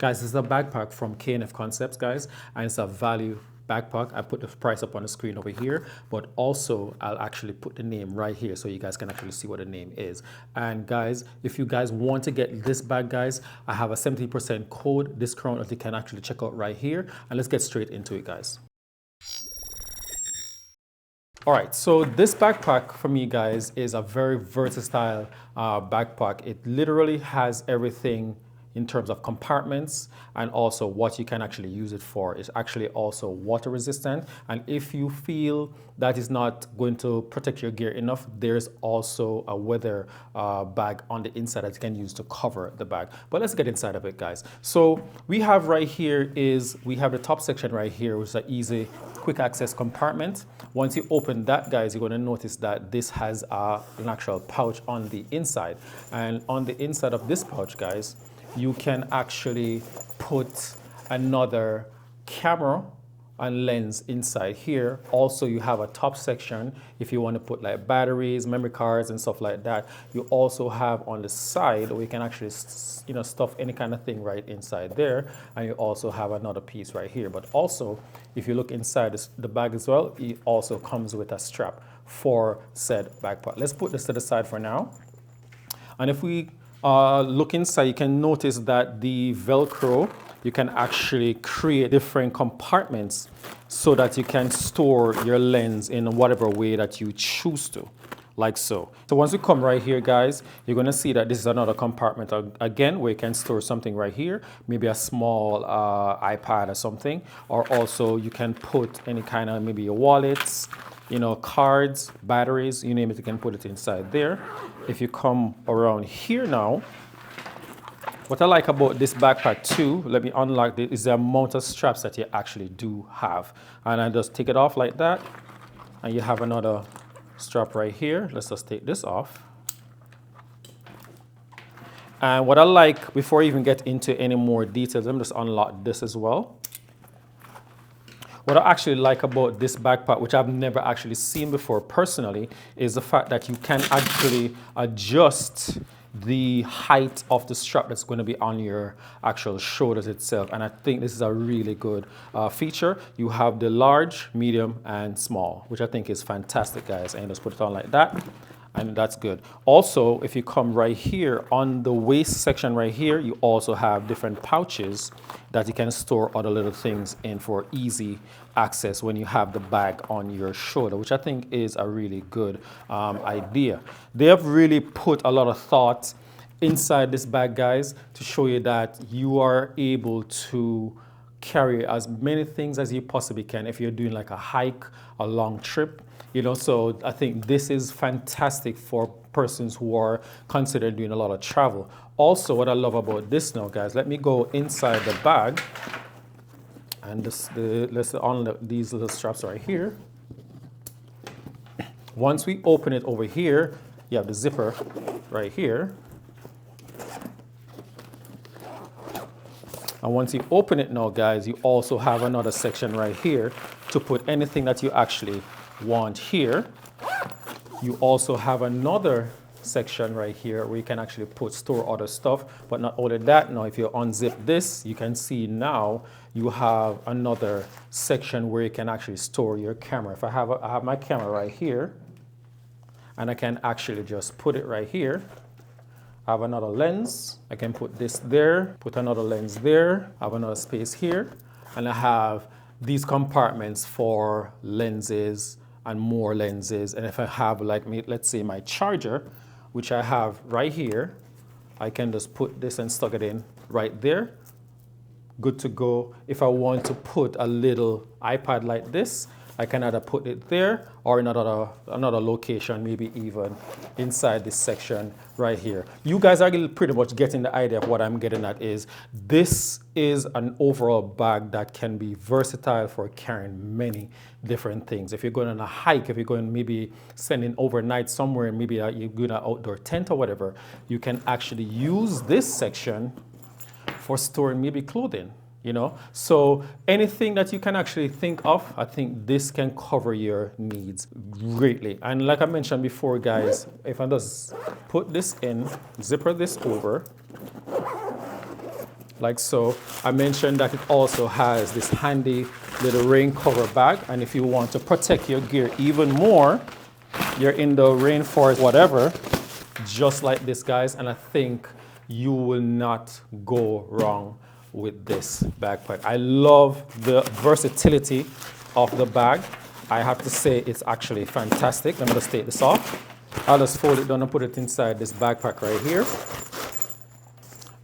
Guys, this is a backpack from K&F Concepts, guys, and it's a value backpack. I put the price up on the screen over here, but also I'll actually put the name right here so you guys can actually see what the name is. And guys, if you guys want to get this bag, guys, I have a 70% code discount that you can actually check out right here. And let's get straight into it, guys. All right, so this backpack for me, guys, is a very versatile backpack. It literally has everything in terms of compartments and also what you can actually use it for. It's actually also water resistant, and if you feel that is not going to protect your gear enough, there's also a weather bag on the inside that you can use to cover the bag. But let's get inside of it, guys. So we have right here we have the top section right here, which is an easy quick access compartment. Once you open that, guys, you're going to notice that this has an actual pouch on the inside, and on the inside of this pouch, guys, you can actually put another camera and lens inside here. Also, you have a top section if you want to put like batteries, memory cards, and stuff like that. You also have on the side where you can actually stuff any kind of thing right inside there, and you also have another piece right here. But also, if you look inside the bag as well, it also comes with a strap for said backpack. Let's put this to the side for now, and if we look inside, you can notice that the Velcro, you can actually create different compartments so that you can store your lens in whatever way that you choose to, like so. So once we come right here, guys, you're going to see that this is another compartment again where you can store something right here, maybe a small iPad or something, or also you can put any kind of maybe your wallets, cards, batteries, you name it, you can put it inside there. If you come around here now, what I like about this backpack too, let me unlock it, is the amount of straps that you actually do have. And I just take it off like that, and you have another strap right here. Let's just take this off. And what I like, before I even get into any more details, let me just unlock this as well. What I actually like about this backpack, which I've never actually seen before personally, is the fact that you can actually adjust the height of the strap that's going to be on your actual shoulders itself. And I think this is a really good feature. You have the large, medium, and small, which I think is fantastic, guys. And just put it on like that, and that's good. Also, if you come right here on the waist section right here, you also have different pouches that you can store other little things in for easy access when you have the bag on your shoulder, which I think is a really good idea. They have really put a lot of thought inside this bag, guys, to show you that you are able to carry as many things as you possibly can if you're doing like a hike, a long trip. So I think this is fantastic for persons who are considering doing a lot of travel. Also, what I love about this now, guys, let me go inside the bag, and let's unlock these little straps right here. Once we open it over here, you have the zipper right here. And once you open it now, guys, you also have another section right here to put anything that you actually want here. You also have another section right here where you can actually store other stuff. But not only that, now if you unzip this, you can see now you have another section where you can actually store your camera. If I have my camera right here, and I can actually just put it right here. I have another lens. I can put this there, put another lens there. I have another space here, and I have these compartments for lenses and more lenses. And if I have, like, let's say my charger, which I have right here, I can just put this and stuck it in right there. Good to go. If I want to put a little iPad like this, I can either put it there or in another location, maybe even inside this section right here. You guys are pretty much getting the idea of what I'm getting at. This is an overall bag that can be versatile for carrying many different things. If you're going on a hike, if you're going maybe spending overnight somewhere, maybe you're going to outdoor tent or whatever, you can actually use this section for storing maybe clothing. So anything that you can actually think of, I think this can cover your needs greatly. And like I mentioned before, guys, if I just put this in, zipper this over, like so. I mentioned that it also has this handy little rain cover bag, and if you want to protect your gear even more, you're in the rainforest, whatever, just like this, guys, and I think you will not go wrong with this backpack. I love the versatility of the bag. I have to say it's actually fantastic. Let me just take this off. I'll just fold it down and put it inside this backpack right here.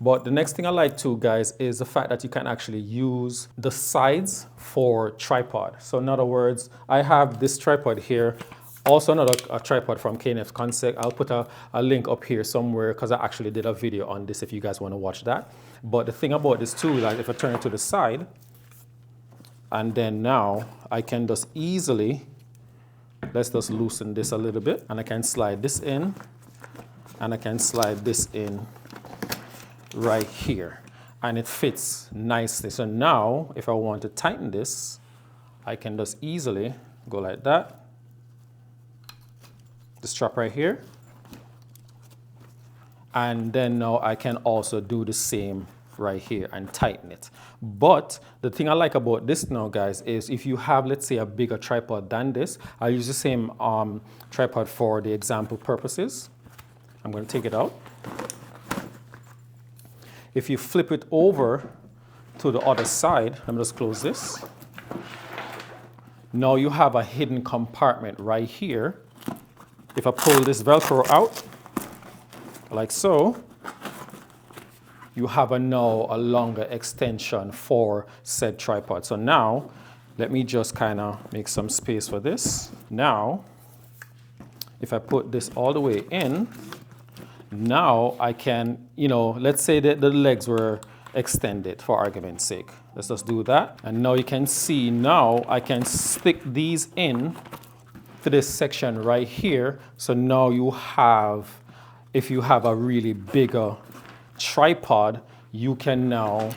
But the next thing I like too, guys, is the fact that you can actually use the sides for tripod. So in other words, I have this tripod here, also another tripod from K&F Concept. I'll put a link up here somewhere because I actually did a video on this if you guys want to watch that. But the thing about this too, like if I turn it to the side, and then now I can just easily, let's just loosen this a little bit, and I can slide this in, and I can slide this in right here, and it fits nicely. So now if I want to tighten this, I can just easily go like that, the strap right here, and then now I can also do the same right here and tighten it. But the thing I like about this now, guys, is if you have, let's say, a bigger tripod than this, I'll use the same tripod for the example purposes. I'm going to take it out. If you flip it over to the other side, let me just close this. Now you have a hidden compartment right here. If I pull this Velcro out, like so, you have now a longer extension for said tripod. So now, let me just kind of make some space for this. Now, if I put this all the way in, now I can, you know, let's say that the legs were extended for argument's sake. Let's just do that. And now you can see, now I can stick these in to this section right here. So now you have, if you have a really bigger tripod, you can now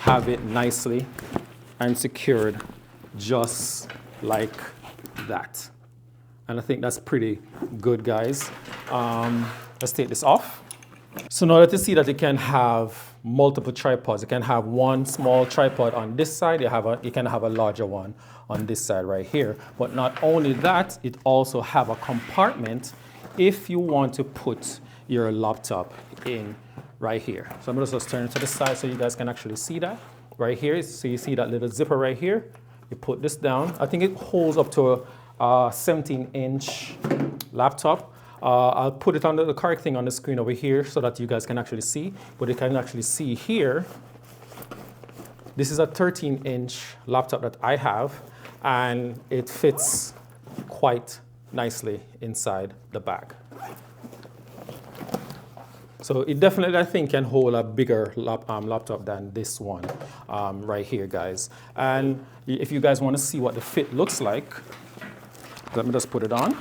have it nicely and secured just like that. And I think that's pretty good, guys. Let's take this off. So now that you see that you can have multiple tripods, you can have one small tripod on this side, you can have a larger one on this side right here. But not only that, it also have a compartment if you want to put your laptop in right here. So I'm going to just turn it to the side so you guys can actually see that right here. So you see that little zipper right here. You put this down. I think it holds up to a 17-inch laptop. I'll put it on the correct thing on the screen over here so that you guys can actually see. But you can actually see here, this is a 13-inch laptop that I have, and it fits quite nicely inside the bag. So it definitely, I think, can hold a bigger laptop than this one right here, guys. And if you guys want to see what the fit looks like, let me just put it on.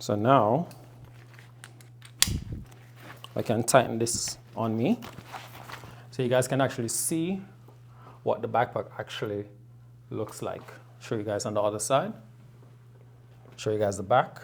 So now I can tighten this on me so you guys can actually see what the backpack actually looks like. Show you guys on the other side. Show you guys the back.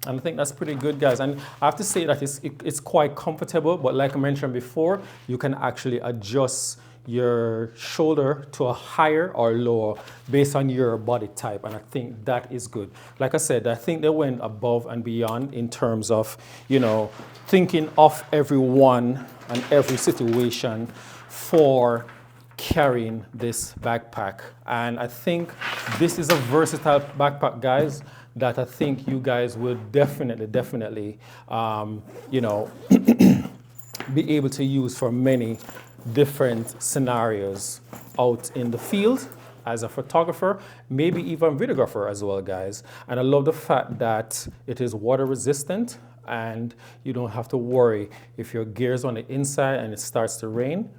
And I think that's pretty good, guys. And I have to say that it's quite comfortable, but like I mentioned before, you can actually adjust your shoulder to a higher or lower based on your body type, and I think that is good. Like I said, I think they went above and beyond in terms of, you know, thinking of everyone and every situation for carrying this backpack. And I think this is a versatile backpack, guys, that I think you guys will definitely, you know, be able to use for many different scenarios out in the field as a photographer, maybe even videographer as well, guys. And I love the fact that it is water resistant and you don't have to worry if your gear is on the inside and it starts to rain,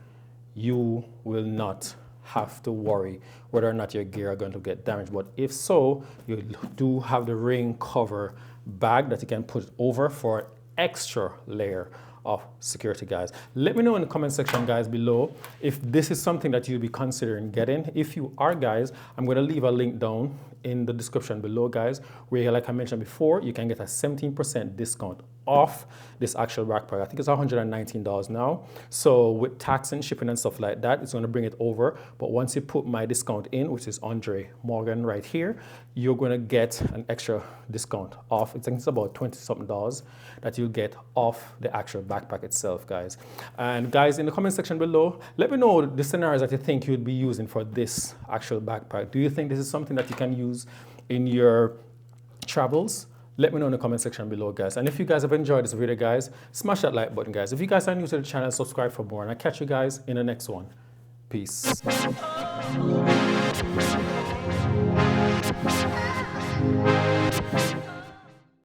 you will not have to worry whether or not your gear are going to get damaged. But if so, you do have the rain cover bag that you can put over for an extra layer of security, guys. Let me know in the comment section, guys, below if this is something that you'll be considering getting. If you are, guys, I'm going to leave a link down in the description below, guys, where, like I mentioned before, you can get a 17% discount off this actual backpack. I think it's $119 now. So with tax and shipping and stuff like that, it's going to bring it over. But once you put my discount in, which is Andre Morgan right here, you're going to get an extra discount off. I think it's about 20 something dollars that you get off the actual backpack itself, guys. And guys, in the comment section below, let me know the scenarios that you think you'd be using for this actual backpack. Do you think this is something that you can use in your travels? Let me know in the comment section below, guys. And if you guys have enjoyed this video, guys, smash that like button, guys. If you guys are new to the channel, subscribe for more. And I'll catch you guys in the next one. Peace.